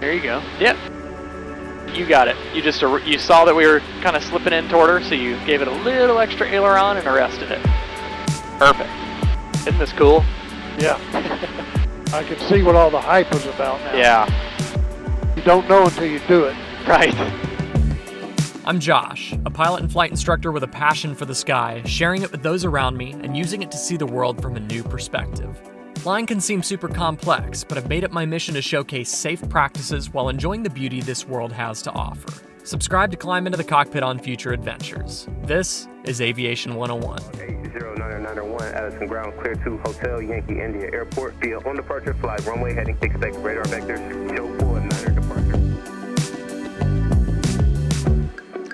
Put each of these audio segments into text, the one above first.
There you go. Yep. You got it. You saw that we were kind of slipping in toward her, so you gave it a little extra aileron and arrested it. Perfect. Isn't this cool? Yeah. I can see what all the hype was about now. Yeah. You don't know until you do it. Right. I'm Josh, a pilot and flight instructor with a passion for the sky, sharing it with those around me and using it to see the world from a new perspective. Flying can seem super complex, but I've made it my mission to showcase safe practices while enjoying the beauty this world has to offer. Subscribe to climb into the cockpit on future adventures. This is Aviation 101. 80991, Addison Ground, clear to Hotel Yankee India Airport. Via on departure, fly runway heading, expect radar vectors, show for a 9er departure.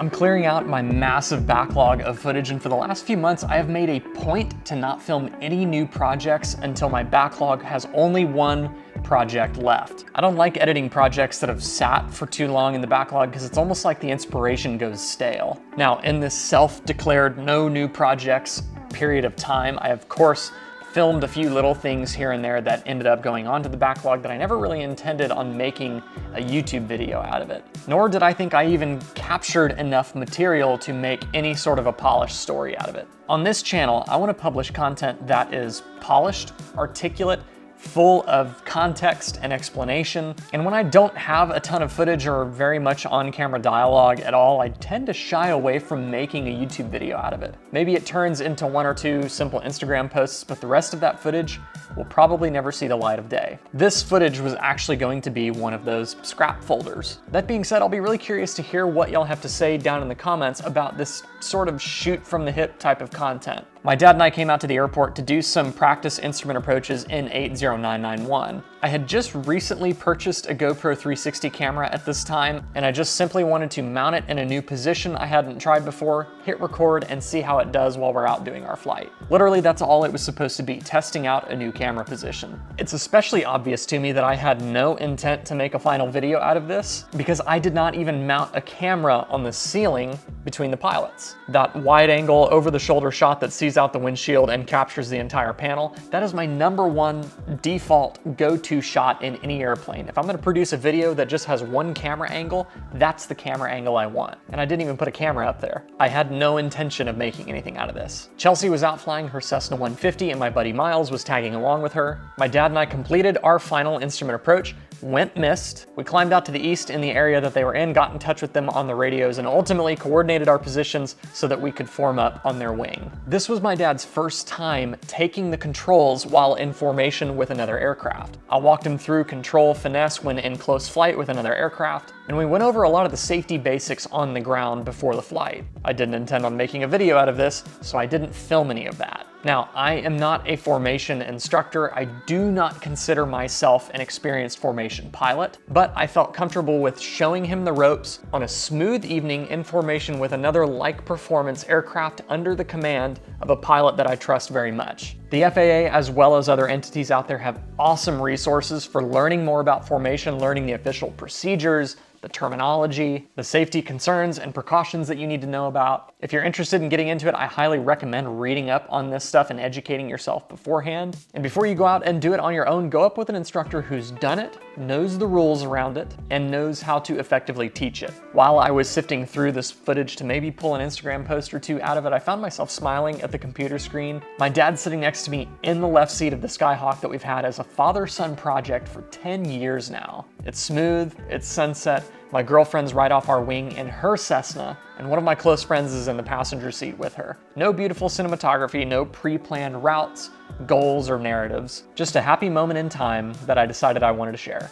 I'm clearing out my massive backlog of footage, and for the last few months, I have made a point to not film any new projects until my backlog has only one project left. I don't like editing projects that have sat for too long in the backlog because it's almost like the inspiration goes stale. Now, in this self-declared no new projects period of time, I of course filmed a few little things here and there that ended up going onto the backlog that I never really intended on making a YouTube video out of it. Nor did I think I even captured enough material to make any sort of a polished story out of it. On this channel, I want to publish content that is polished, articulate, full of context and explanation. And when I don't have a ton of footage or very much on-camera dialogue at all, I tend to shy away from making a YouTube video out of it. Maybe it turns into one or two simple Instagram posts, but the rest of that footage will probably never see the light of day. This footage was actually going to be one of those scrap folders. That being said, I'll be really curious to hear what y'all have to say down in the comments about this sort of shoot from the hip type of content. My dad and I came out to the airport to do some practice instrument approaches in 80991. I had just recently purchased a GoPro 360 camera at this time, and I just simply wanted to mount it in a new position I hadn't tried before, hit record, and see how it does while we're out doing our flight. Literally, that's all it was supposed to be, testing out a new camera position. It's especially obvious to me that I had no intent to make a final video out of this because I did not even mount a camera on the ceiling between the pilots. That wide angle over the shoulder shot that sees out the windshield and captures the entire panel, that is my #1 default go-to shot in any airplane. If I'm gonna produce a video that just has one camera angle, that's the camera angle I want. And I didn't even put a camera up there. I had no intention of making anything out of this. Chelsea was out flying her Cessna 150 and my buddy Miles was tagging along with her. My dad and I completed our final instrument approach, went missed. We climbed out to the east in the area that they were in, got in touch with them on the radios, and ultimately coordinated our positions so that we could form up on their wing. This was my dad's first time taking the controls while in formation with another aircraft. I walked him through control finesse when in close flight with another aircraft, and we went over a lot of the safety basics on the ground before the flight. I didn't intend on making a video out of this, so I didn't film any of that. Now, I am not a formation instructor. I do not consider myself an experienced formation pilot, but I felt comfortable with showing him the ropes on a smooth evening in formation with another like performance aircraft under the command of a pilot that I trust very much. The FAA, as well as other entities out there, have awesome resources for learning more about formation, learning the official procedures, the terminology, the safety concerns and precautions that you need to know about. If you're interested in getting into it, I highly recommend reading up on this stuff and educating yourself beforehand. And before you go out and do it on your own, go up with an instructor who's done it, knows the rules around it, and knows how to effectively teach it. While I was sifting through this footage to maybe pull an Instagram post or two out of it, I found myself smiling at the computer screen. My dad's sitting next to me in the left seat of the Skyhawk that we've had as a father-son project for 10 years now. It's smooth, it's sunset, my girlfriend's right off our wing in her Cessna, and one of my close friends is in the passenger seat with her. No beautiful cinematography, no pre-planned routes, goals, or narratives. Just a happy moment in time that I decided I wanted to share.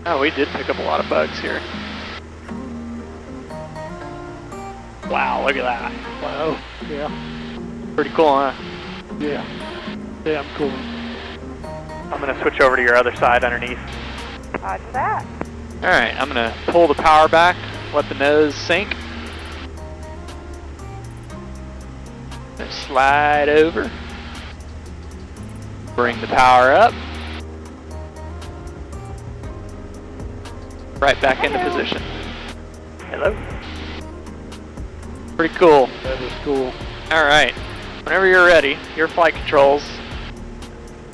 Oh, we did pick up a lot of bugs here. Wow, look at that. Wow, yeah. Pretty cool, huh? Yeah, damn cool. I'm gonna switch over to your other side underneath. Roger that. All right, I'm gonna pull the power back, let the nose sink. Slide over. Bring the power up. Right back into position. Hello. Pretty cool. That is cool. All right. Whenever you're ready, your flight controls.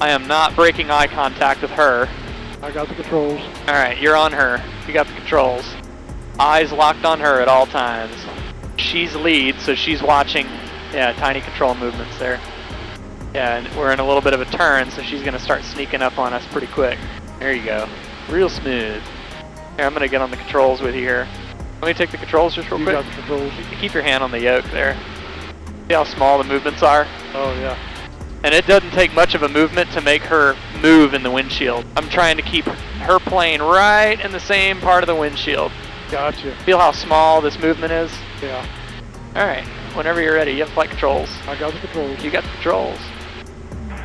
I am not breaking eye contact with her. I got the controls. All right, you're on her. You got the controls. Eyes locked on her at all times. She's lead, so she's watching. Yeah, tiny control movements there. Yeah, and we're in a little bit of a turn, so she's gonna start sneaking up on us pretty quick. There you go. Real smooth. Here, I'm gonna get on the controls with you here. Let me take the controls just real You quick. got the controls. Keep your hand on the yoke there. See how small the movements are? Oh, yeah. And it doesn't take much of a movement to make her move in the windshield. I'm trying to keep her plane right in the same part of the windshield. Gotcha. Feel how small this movement is? Yeah. Alright, whenever you're ready, you have flight controls. I got the controls. You got the controls.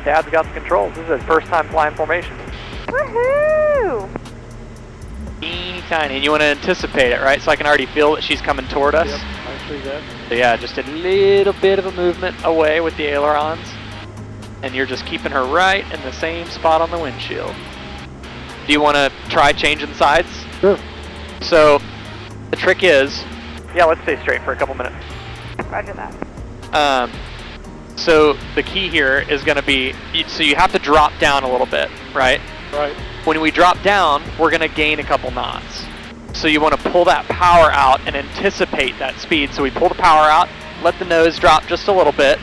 Dad's got the controls. This is his first time flying formation. Woohoo! Teeny tiny, and you want to anticipate it, right? So I can already feel that she's coming toward us. Yep, I see that. So yeah, just a little bit of a movement away with the ailerons. And you're just keeping her right in the same spot on the windshield. Do you want to try changing sides? Sure. So, the trick is, yeah, let's stay straight for a couple minutes. Roger that. So the key here is going to be, so you have to drop down a little bit, right? Right. When we drop down, we're going to gain a couple knots. So you want to pull that power out and anticipate that speed. So we pull the power out, let the nose drop just a little bit,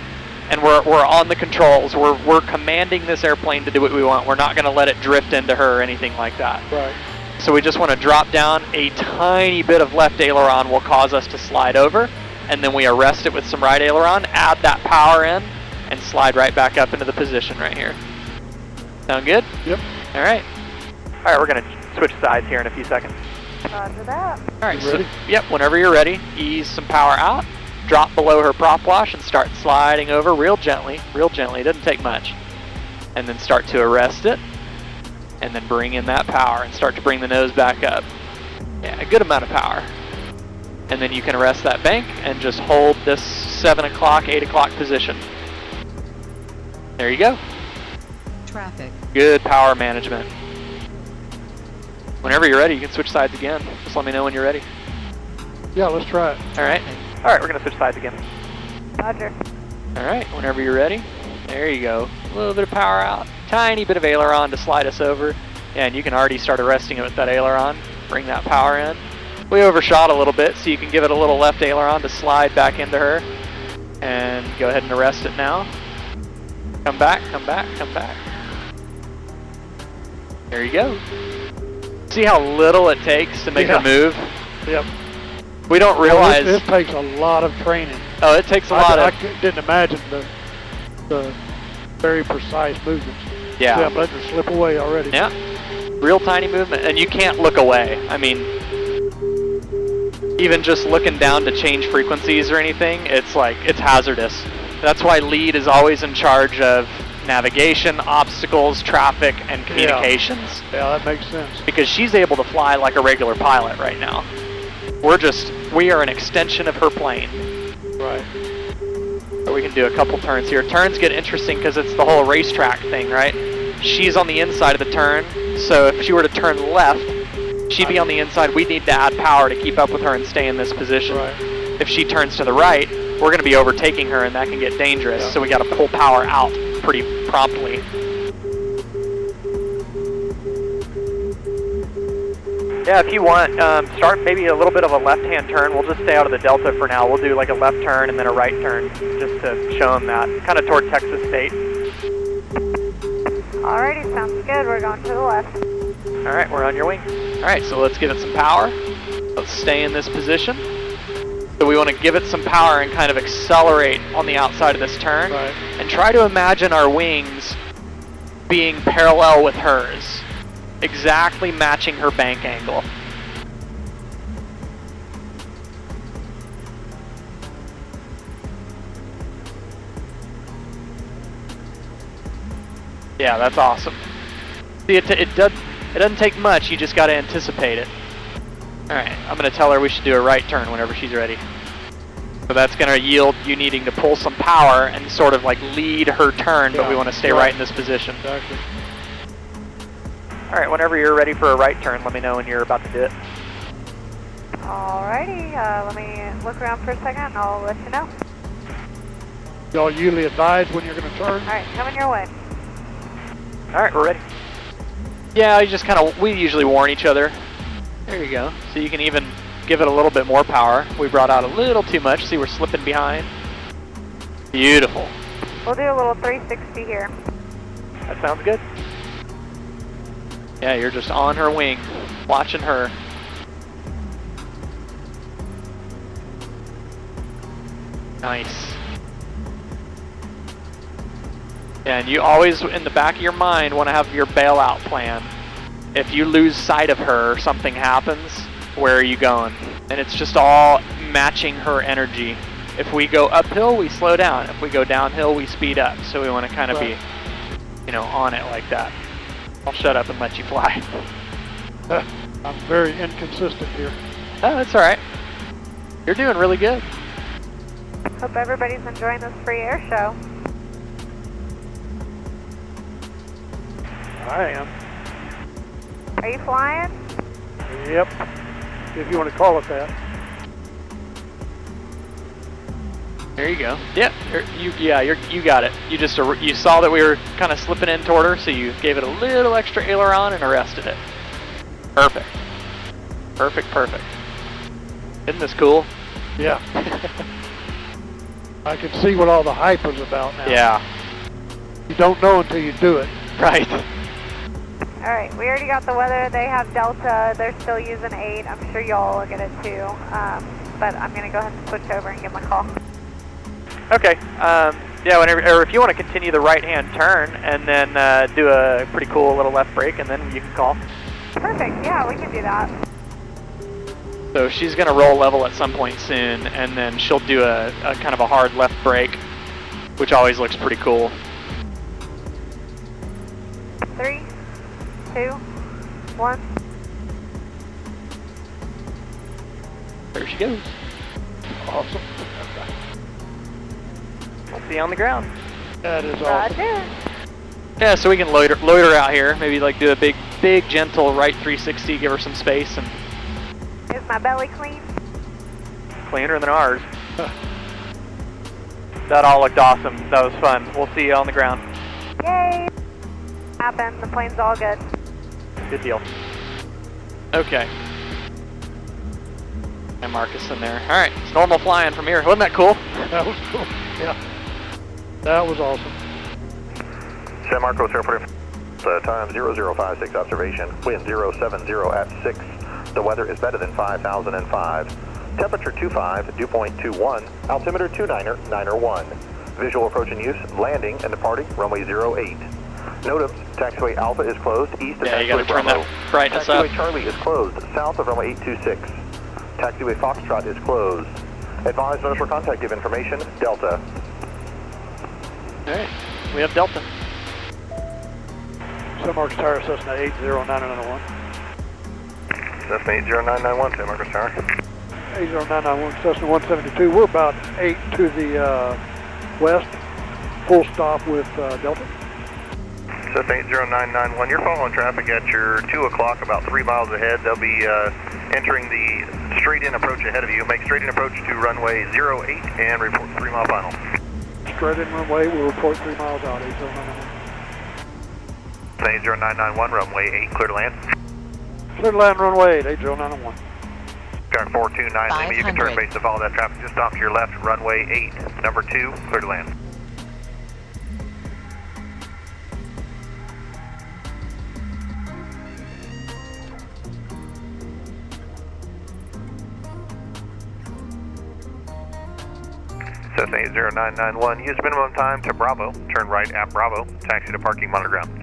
and we're on the controls. We're commanding this airplane to do what we want. We're not going to let it drift into her or anything like that. Right. So we just want to drop down. A tiny bit of left aileron will cause us to slide over, and then we arrest it with some right aileron, add that power in, and slide right back up into the position right here. Sound good? Yep. All right. All right, we're going to switch sides here in a few seconds. Roger that. All right, You ready? so, yep, whenever you're ready, ease some power out, drop below her prop wash, and start sliding over real gently, it doesn't take much. And then start to arrest it, and then bring in that power, and start to bring the nose back up. Yeah, a good amount of power. And then you can arrest that bank, and just hold this 7 o'clock, 8 o'clock position. There you go. Traffic. Good power management. Whenever you're ready, you can switch sides again. Just let me know when you're ready. Yeah, let's try it. All right. All right, we're going to switch sides again. Roger. All right, whenever you're ready. There you go. A little bit of power out. Tiny bit of aileron to slide us over. And you can already start arresting it with that aileron. Bring that power in. We overshot a little bit, so you can give it a little left aileron to slide back into her. And go ahead and arrest it now. Come back, come back, come back. There you go. See how little it takes to make her move? Yep. We don't Well, realize. this takes a lot of training. Oh, it takes a lot I of. didn't imagine the very precise movements. Yeah. Yeah, I'm letting her slip away already. Yeah. Real tiny movement, and you can't look away. I mean, even just looking down to change frequencies or anything, it's like, it's hazardous. That's why lead is always in charge of navigation, obstacles, traffic, and communications. Yeah, that makes sense. Because she's able to fly like a regular pilot right now. We are an extension of her plane. Right. So we can do a couple turns here. Turns get interesting because it's the whole racetrack thing, right? She's on the inside of the turn, so if she were to turn left, she'd be on the inside. We'd need to add power to keep up with her and stay in this position. Right. If she turns to the right, we're going to be overtaking her, and that can get dangerous, so we got to pull power out pretty promptly. Yeah, if you want, start maybe a little bit of a left-hand turn. We'll just stay out of the delta for now. We'll do like a left turn and then a right turn, just to show them that. Kind of toward Texas State. Alrighty, sounds good. We're going to the left. All right, we're on your wing. All right, so let's give it some power. Let's stay in this position. So we want to give it some power and kind of accelerate on the outside of this turn. Right. And try to imagine our wings being parallel with hers. Exactly matching her bank angle. Yeah, that's awesome. See, it doesn't take much, you just got to anticipate it. Alright, I'm going to tell her we should do a right turn whenever she's ready. So that's going to yield you needing to pull some power and sort of like lead her turn, but we want to stay right in this position. Exactly. Alright, whenever you're ready for a right turn, let me know when you're about to do it. Alrighty, let me look around for a second and I'll let you know. Y'all usually advise when you're going to turn? Alright, coming your way. Alright, we're ready. Yeah, we usually warn each other. There you go. So you can even give it a little bit more power. We brought out a little too much. See, we're slipping behind. Beautiful. We'll do a little 360 here. That sounds good. Yeah, you're just on her wing, watching her. Nice. Yeah, and you always, in the back of your mind, want to have your bailout plan. If you lose sight of her, something happens, where are you going? And it's just all matching her energy. If we go uphill, we slow down. If we go downhill, we speed up. So we want to kind of be, on it like that. I'll shut up and let you fly. I'm very inconsistent here. Oh, that's all right. You're doing really good. Hope everybody's enjoying this free air show. I am. Are you flying? Yep. If you want to call it that. There you go. Yep. You got it. You saw that we were kind of slipping in toward her, so you gave it a little extra aileron and arrested it. Perfect. Perfect. Isn't this cool? Yeah. I can see what all the hype is about now. Yeah. You don't know until you do it. Right. Alright, we already got the weather. They have Delta. They're still using 8. I'm sure y'all will get it too. But I'm going to go ahead and switch over and give them a call. Okay. Yeah, or if you want to continue the right-hand turn and then do a pretty cool little left brake, and then you can call. Perfect. Yeah, we can do that. So she's going to roll level at some point soon, and then she'll do a kind of a hard left brake, which always looks pretty cool. 3, 2, 1. There she goes. Awesome. We'll see you on the ground. That is awesome. Roger. Yeah, so we can loiter out here. Maybe like do a big gentle right 360, give her some space, and Is my belly clean? cleaner than ours. That all looked awesome. That was fun. We'll see you on the ground. Yay! Happened. The plane's all good. Good deal. Okay. And Marcus in there. All right, it's normal flying from here. Wasn't that cool? That was cool. Yeah. That was awesome. San Marcos Airport, time 0056 observation, wind 070 at 6. The weather is better than 5005. Temperature 25, dew point 21, altimeter 29er1. Visual approach in use, landing and departing, runway 08. NOTAMs, taxiway Alpha is closed east of Yeah, you gotta taxiway turn Bravo. that brightness Taxiway up. Charlie is closed south of runway 826. Taxiway Foxtrot is closed. Advise notice for contact, give information, Delta. All right, we have Delta. San Marcos Tower, Cessna 80991. Cessna 80991, San Marcos Tower. 80991, Cessna 172. We're about 8 to the west. Full stop with Delta. Cessna 80991, you're following traffic at your 2 o'clock, about 3 miles ahead. They'll be entering the straight-in approach ahead of you. Make straight-in approach to runway 08 and report 3-mile final. Straight in runway, we'll report 3 miles out, 80991. 80991, runway 8, clear to land. Clear to land, runway 8, 80991. Got 429 Lima, you can turn base to follow that traffic just off to your left, runway 8, number 2, clear to land. Cessna 80991, use minimum time to Bravo, turn right at Bravo, taxi to parking monitor ground.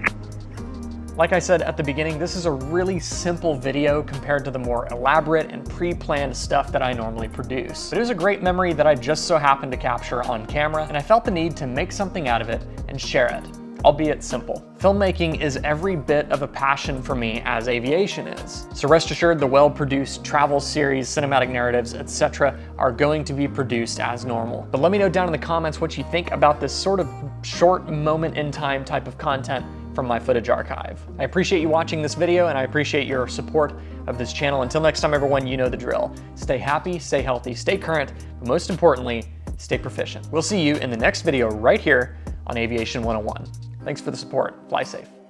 Like I said at the beginning, this is a really simple video compared to the more elaborate and pre-planned stuff that I normally produce. But it was a great memory that I just so happened to capture on camera, and I felt the need to make something out of it and share it, albeit simple. Filmmaking is every bit of a passion for me as aviation is. So rest assured the well-produced travel series, cinematic narratives, etc. are going to be produced as normal. But let me know down in the comments what you think about this sort of short moment in time type of content from my footage archive. I appreciate you watching this video, and I appreciate your support of this channel. Until next time, everyone, you know the drill. Stay happy, stay healthy, stay current, but most importantly, stay proficient. We'll see you in the next video right here on Aviation 101. Thanks for the support. Fly safe.